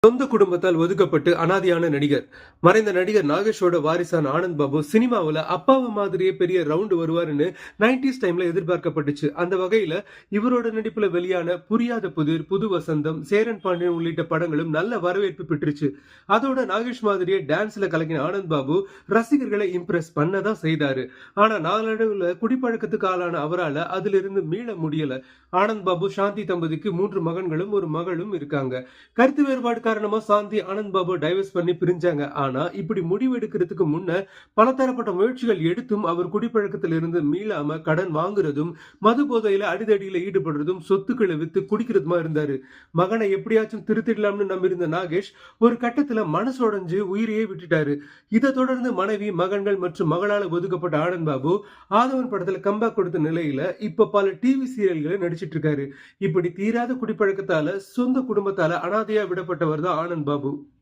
சொந்த குடும்பத்தால் ஒதுக்கப்பட்டு அனாதையான நடிகர். மறைந்த நடிகர் நாகேஷோட வாரிசான ஆனந்த் பாபு சினிமாவுல அப்பாவை மாதிரியே பெரிய ரவுண்டு வருவாருன்னு 90s டைம்ல எதிர்பார்க்கப்பட்டுச்சு. அந்த வகையில இவரோட நடிப்புல வெளியான புரியாத புதிர், புது வசந்தம், சேரன் பாண்டியன் உள்ளிட்ட படங்களும் நல்ல வரவேற்பு பெற்றுச்சு. அதோட நாகேஷ் மாதிரியே டான்ஸ்ல கலக்கின ஆனந்த் பாபு ரசிகர்களை இம்ப்ரெஸ் பண்ணதான் செய்தாரு. ஆனா நாளடைவுல குடிப்பழக்கத்துக்கு ஆளான அவரால அதிலிருந்து மீள முடியல. ஆனந்த் பாபு சாந்தி தம்பதிக்கு 3 மகன்களும் ஒரு மகளும் இருக்காங்க. கருத்து வேறுபாடு காரணமா சாந்தி ஆனந்த் பாபு டைவர்ஸ் பண்ணி பிரிஞ்சாங்க. ஆனா இப்படி முடிவு எடுக்கிறதுக்கு முன்ன பலதரப்பட்ட முயற்சிகள் எடுத்தும் அவர் குடிப்பழக்கத்தில் இருந்து மீளாம கடன் வாங்குறதும், மது போதையில அடிதடியில ஈடுபடுறதும், சொத்துக்களை வித்து குடிக்கிறதுமா இருந்தாரு. மகனை எப்படியாச்சும் திருத்திடலாம்னு நம்பியிருந்த நாகேஷ் ஒரு கட்டத்துல மனசு உடைஞ்சு உயிரையே விட்டுட்டாரு. இதை தொடர்ந்து மனைவி, மகன்கள் மற்றும் மகளால் ஒதுக்கப்பட்ட ஆனந்த் பாபு ஆதவன் படத்துல கம்பேக் கொடுத்த நிலையில இப்ப பல டிவி சீரியல்களை நடிச்சிட்டு இருக்காரு. இப்படி தீராத குடிப்பழக்கத்தால சொந்த குடும்பத்தால அனாதையா விடப்பட்டவர் தான் ஆனந்த் பாபு.